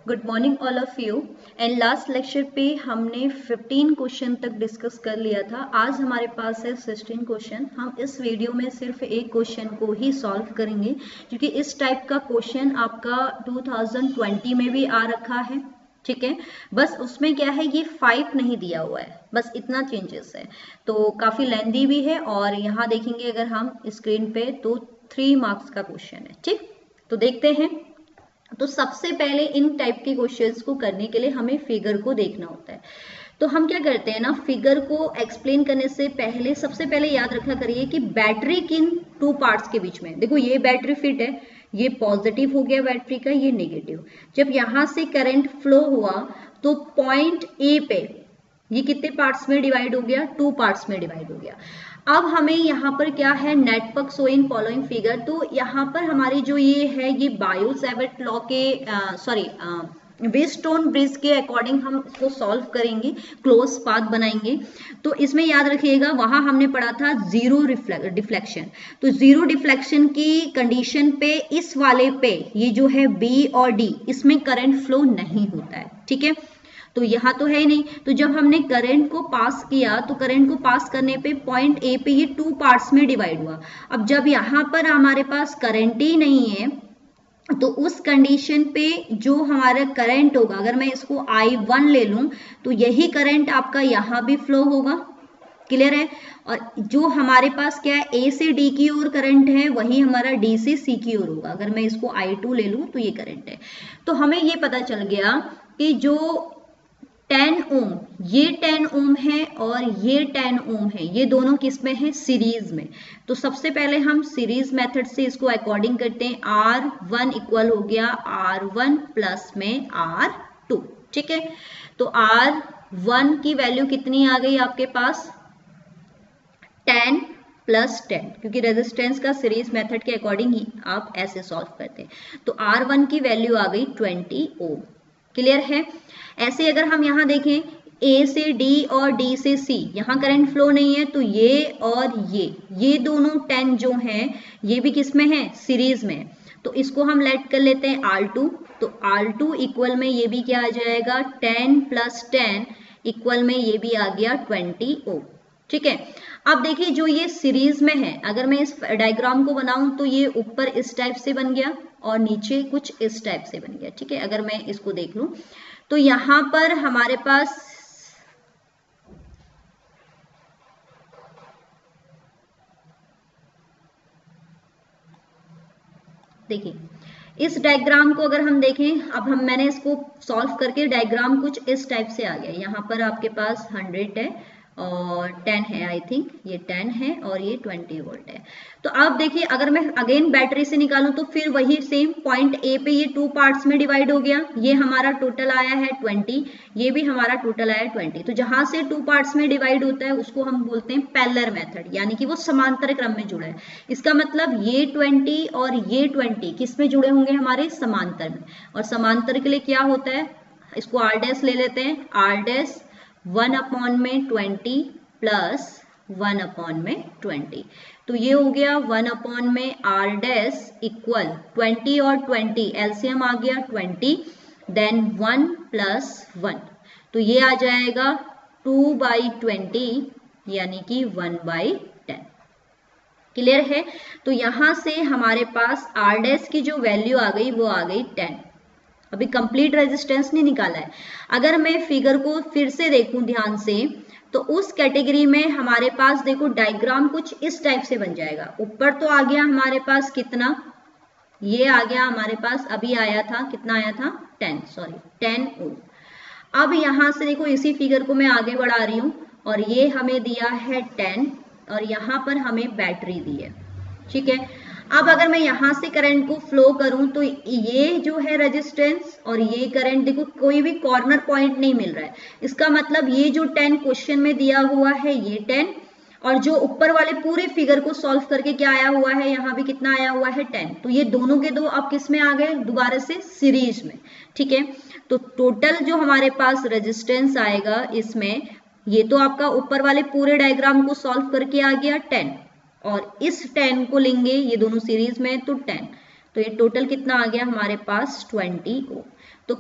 Good morning all of you. And last lecture पे हमने 15 question तक डिस्कस कर लिया था। आज हमारे पास है 16 क्वेश्चन। हम इस वीडियो में सिर्फ एक क्वेश्चन को ही सॉल्व करेंगे, क्योंकि इस टाइप का क्वेश्चन आपका 2020 में भी आ रखा है। ठीक है, बस उसमें क्या है, ये 5 नहीं दिया हुआ है, बस इतना चेंजेस है, तो काफी लेंदी भी है। और यहाँ देखेंगे अगर हम स्क्रीन पे तो 3 मार्क्स का क्वेश्चन है। ठीक, तो देखते हैं। तो सबसे पहले इन टाइप के क्वेश्चंस को करने के लिए हमें फिगर को देखना होता है। तो हम क्या करते हैं ना, फिगर को एक्सप्लेन करने से पहले सबसे पहले याद रखा करिए कि बैटरी किन 2 पार्ट्स के बीच में। देखो ये बैटरी फिट है, ये पॉजिटिव हो गया बैटरी का, ये नेगेटिव। जब यहां से करंट फ्लो हुआ तो पॉइंट ए पे ये कितने पार्ट्स में डिवाइड हो गया, 2 पार्ट्स में डिवाइड हो गया। अब हमें यहाँ पर क्या है, network show in following figure. तो यहाँ पर हमारी जो ये है, ये बायो-सैवर्ट लॉ के वेस्टोन ब्रिज के अकॉर्डिंग हम इसको सॉल्व करेंगे, क्लोज पाथ बनाएंगे। तो इसमें याद रखिएगा, वहां हमने पढ़ा था जीरो डिफ्लेक्शन। तो जीरो डिफ्लेक्शन की कंडीशन पे इस वाले पे ये जो है बी और डी, इसमें करंट फ्लो नहीं होता है। ठीक है, तो यहाँ तो है ही नहीं। तो जब हमने करंट को पास किया तो करंट को पास करने पे पॉइंट ए पे ये 2 पार्ट्स में डिवाइड हुआ। अब जब यहाँ पर हमारे पास करंट ही नहीं है तो उस कंडीशन पे जो हमारा करंट होगा, अगर मैं इसको I1 ले लूं तो यही करंट आपका यहाँ भी फ्लो होगा। क्लियर है? और जो हमारे पास क्या है, ए से डी की ओर करंट है, वही हमारा डी से सी की ओर होगा। अगर मैं इसको I2 ले लूं तो ये करंट है। तो हमें ये पता चल गया कि जो 10 ओम, ये 10 ओम है और ये 10 ओम है, ये दोनों किस में है, सीरीज में। तो सबसे पहले हम सीरीज मेथड से इसको अकॉर्डिंग करते हैं। R1 इक्वल हो गया R1 प्लस में R2। ठीक है, तो R1 की वैल्यू कितनी आ गई आपके पास, 10 प्लस 10, क्योंकि रेजिस्टेंस का सीरीज मेथड के अकॉर्डिंग ही आप ऐसे सॉल्व करते हैं। तो R1 की वैल्यू आ गई 20 ओम। क्लियर है? ऐसे अगर हम यहाँ देखें, ए से डी और डी से सी, यहाँ करंट फ्लो नहीं है, तो ये और ये दोनों 10 जो हैं, ये भी किस में है, सीरीज में। तो इसको हम लेट कर लेते हैं R2। तो R2 इक्वल में ये भी क्या आ जाएगा, 10 प्लस 10 इक्वल में ये भी आ गया 20 ओम। ठीक है, अब देखिए जो ये सीरीज में है, अगर मैं इस डायग्राम को बनाऊं तो ये ऊपर इस टाइप से बन गया और नीचे कुछ इस टाइप से बन गया। ठीक है, अगर मैं इसको देख लूं तो यहां पर हमारे पास देखिए, इस डायग्राम को अगर हम देखें, अब मैंने इसको सॉल्व करके डायग्राम कुछ इस टाइप से आ गया। यहाँ पर आपके पास 100 है और 10 है, आई थिंक ये 10 है और ये 20 वोल्ट है। तो अब देखिए, अगर मैं अगेन बैटरी से निकालूं तो फिर वही सेम पॉइंट ए पे ये 2 पार्ट्स में डिवाइड हो गया। ये हमारा टोटल आया है 20, ये भी हमारा टोटल आया है 20। तो जहां से 2 पार्ट्स में डिवाइड होता है उसको हम बोलते हैं पैरेलल मेथड, यानी कि वो समांतर क्रम में जुड़ा है। इसका मतलब ये 20 और ये 20 किस में जुड़े होंगे, हमारे समांतर में। और समांतर के लिए क्या होता है, इसको R डैश ले लेते हैं। R डैश 1 अपॉन में 20 प्लस 1 अपॉन में 20। तो ये हो गया 1 अपॉन में R डैश इक्वल 20 और 20 एलसीएम आ गया 20, देन 1 प्लस 1, तो ये आ जाएगा 2/20 यानी कि 1/10। क्लियर है? तो यहां से हमारे पास R डैश की जो वैल्यू आ गई वो आ गई 10। अभी कंप्लीट रेजिस्टेंस नहीं निकाला है। अगर मैं फिगर को फिर से देखूं ध्यान से, तो उस कैटेगरी में हमारे पास देखो डायग्राम कुछ इस टाइप से बन जाएगा। ऊपर तो आ गया हमारे पास कितना, ये आ गया हमारे पास, अभी आया था कितना, आया था 10 ओम। अब यहां से देखो, इसी फिगर को मैं आगे बढ़ा रही हूं और ये हमें दिया है 10 और यहां पर हमें बैटरी दी है। ठीक है, अब अगर मैं यहां से करंट को फ्लो करूं तो ये जो है रेजिस्टेंस और ये करंट, देखो कोई भी कॉर्नर पॉइंट नहीं मिल रहा है। इसका मतलब ये जो 10 क्वेश्चन में दिया हुआ है ये 10, और जो ऊपर वाले पूरे फिगर को सॉल्व करके क्या आया हुआ है, यहाँ भी कितना आया हुआ है 10। तो ये दोनों के दो अब किस में आ गए, दोबारा से सीरीज में। ठीक है, तो टोटल जो हमारे पास रेजिस्टेंस आएगा इसमें, ये तो आपका ऊपर वाले पूरे डायग्राम को सॉल्व करके आ गया 10, और इस 10 को लेंगे, ये दोनों सीरीज में तो 10, तो ये टोटल कितना आ गया हमारे पास 20 ओम। तो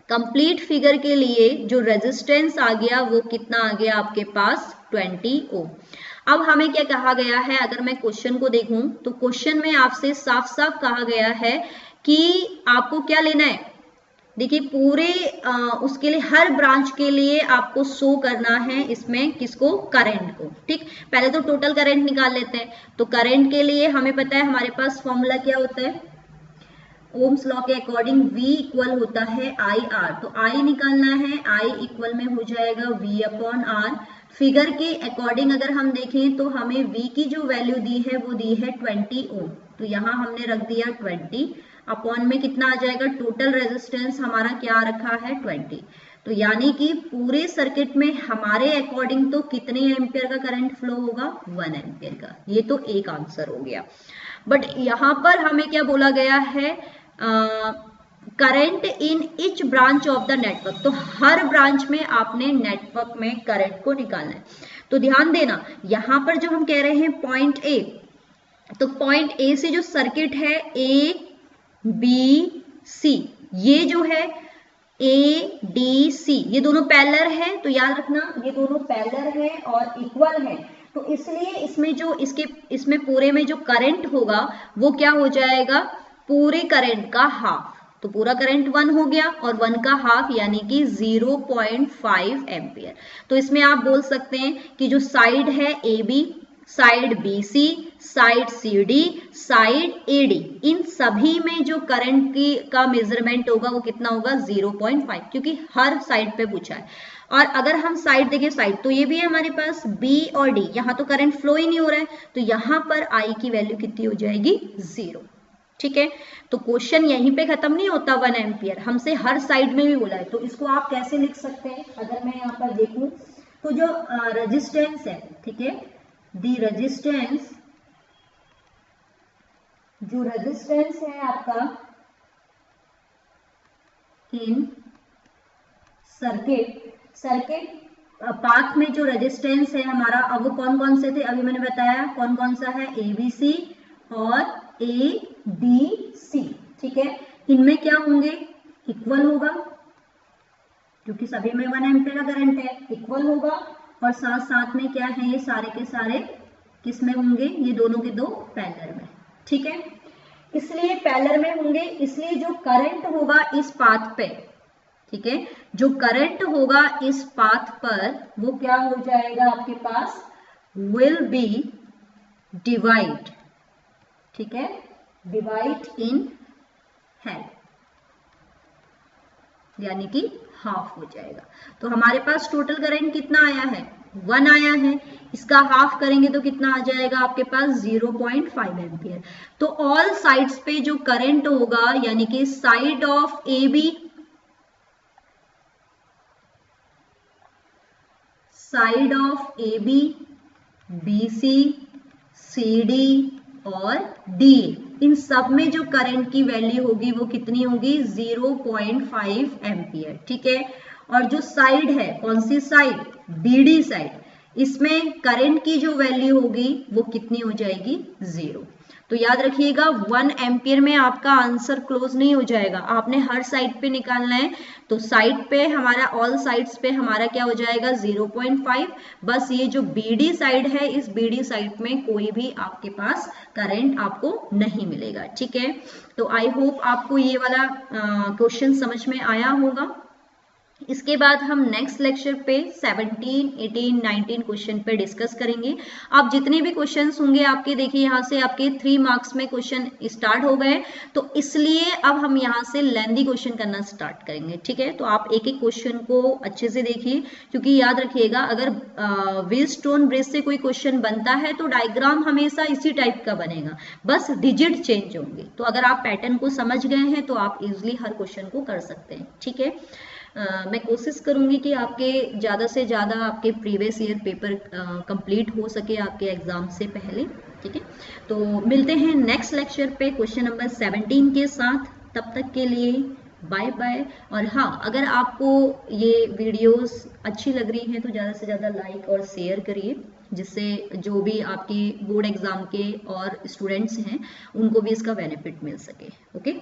कंप्लीट फिगर के लिए जो रेजिस्टेंस आ गया वो कितना आ गया आपके पास 20 ओम। अब हमें क्या कहा गया है, अगर मैं क्वेश्चन को देखूं तो क्वेश्चन में आपसे साफ साफ कहा गया है कि आपको क्या लेना है, देखिए पूरे उसके लिए हर ब्रांच के लिए आपको शो करना है इसमें किसको, करंट को। ठीक, पहले तो टोटल करंट निकाल लेते हैं। तो करंट के लिए हमें पता है हमारे पास फॉर्मूला क्या होता है, ओम्स लॉ के अकॉर्डिंग V इक्वल होता है IR। तो I निकालना है, I इक्वल में हो जाएगा V अपॉन R। फिगर के अकॉर्डिंग अगर हम देखें तो हमें V की जो वैल्यू दी है वो दी है 20 ओम। तो यहाँ हमने रख दिया 20 अपॉन में कितना आ जाएगा, टोटल रेजिस्टेंस हमारा क्या रखा है 20। तो यानी कि पूरे सर्किट में हमारे अकॉर्डिंग तो कितने एम्पियर का करंट फ्लो होगा, 1 एम्पियर का। ये तो एक आंसर हो गया। बट यहाँ पर हमें क्या बोला गया है, current in each branch of the network. तो हर ब्रांच में आपने नेटवर्क में करंट को निकालना है। तो ध्यान देना यहाँ पर जो हम कह रहे हैं पॉइंट ए, तो पॉइंट ए से जो सर्किट है ए बी सी, ये जो है ए डी सी, ये दोनों पैरेलल है। तो याद रखना ये दोनों पैरेलल है और इक्वल है। तो इसलिए इसमें जो इसमें पूरे में जो करंट होगा वो क्या हो जाएगा, पूरे करंट का हाफ। तो पूरा करंट 1 हो गया और 1 का हाफ यानी कि 0.5 एम्पियर। तो इसमें आप बोल सकते हैं कि जो साइड है A B, side B C, side C D, side A D, इन सभी में जो करंट का मेजरमेंट होगा वो कितना होगा 0.5, क्योंकि हर साइड पे पूछा है। और अगर हम साइड देखें, साइड तो ये भी है हमारे पास बी और डी, यहाँ तो करंट फ्लो ही नहीं हो रहा है। तो यहाँ पर आई की वैल्यू कितनी हो जाएगी 0। ठीक है, तो क्वेश्चन यहीं पे खत्म नहीं होता, 1 एम्पियर हमसे हर साइड में भी बोला है। तो इसको आप कैसे लिख सकते हैं, अगर मैं यहाँ पर देखूं तो जो रेजिस्टेंस है, ठीक है, दी रेजिस्टेंस, जो रेजिस्टेंस है आपका इन सर्किट पाथ में जो रेजिस्टेंस है हमारा, अब वो कौन कौन से थे, अभी मैंने बताया कौन कौन सा है, ए बी सी और ए डी सी। ठीक है, इनमें क्या होंगे, इक्वल होगा, क्योंकि सभी में 1 एम्पियर का करंट है, इक्वल होगा। और साथ साथ में क्या है, ये सारे के सारे किस में होंगे, ये दोनों के दो पैरेलल में। ठीक है, इसलिए पैरेलल में होंगे, इसलिए जो करंट होगा इस पाथ पे, ठीक है, जो करंट होगा इस पाथ पर वो क्या हो जाएगा आपके पास, विल बी डिवाइड, ठीक है, डिवाइड इन हाफ, यानी कि हाफ हो जाएगा। तो हमारे पास टोटल करंट कितना आया है, 1 आया है, इसका हाफ करेंगे तो कितना आ जाएगा आपके पास 0.5 एम्पियर। तो ऑल साइड्स पे जो करंट होगा, यानी कि side of A B, side of A B, B C, C D और डी, इन सब में जो करंट की वैल्यू होगी वो कितनी होगी 0.5 एम्पियर। ठीक है, और जो साइड है, कौन सी साइड, बी डी साइड, इसमें करंट की जो वैल्यू होगी वो कितनी हो जाएगी 0। तो याद रखिएगा 1 एम्पियर में आपका आंसर क्लोज नहीं हो जाएगा, आपने हर साइड पे निकालना है। तो साइड पे हमारा, ऑल साइड्स पे हमारा क्या हो जाएगा 0.5। बस ये जो बीडी साइड है, इस बीडी साइड में कोई भी आपके पास करंट आपको नहीं मिलेगा। ठीक है, तो आई होप आपको ये वाला क्वेश्चन समझ में आया होगा। इसके बाद हम नेक्स्ट लेक्चर पे 17, 18, 19 क्वेश्चन पे डिस्कस करेंगे। अब जितने भी क्वेश्चंस होंगे आपके, देखिए यहाँ से आपके 3 मार्क्स में क्वेश्चन स्टार्ट हो गए, तो इसलिए अब हम यहाँ से लेंथी क्वेश्चन करना स्टार्ट करेंगे। ठीक है, तो आप एक एक क्वेश्चन को अच्छे से देखिए, क्योंकि याद रखिएगा अगर व्हीलस्टोन ब्रिज से कोई क्वेश्चन बनता है तो डायग्राम हमेशा इसी टाइप का बनेगा, बस डिजिट चेंज होंगे। तो अगर आप पैटर्न को समझ गए हैं तो आप इजिली हर क्वेश्चन को कर सकते हैं। ठीक है, मैं कोशिश करूंगी कि आपके ज़्यादा से ज़्यादा आपके प्रीवियस ईयर पेपर कंप्लीट हो सके आपके एग्जाम से पहले। ठीक है, तो मिलते हैं नेक्स्ट लेक्चर पे क्वेश्चन नंबर 17 के साथ। तब तक के लिए बाय बाय। और हाँ, अगर आपको ये वीडियोस अच्छी लग रही हैं तो ज़्यादा से ज़्यादा लाइक और शेयर करिए, जिससे जो भी आपकी बोर्ड एग्जाम के और स्टूडेंट्स हैं उनको भी इसका बेनिफिट मिल सके। ओके।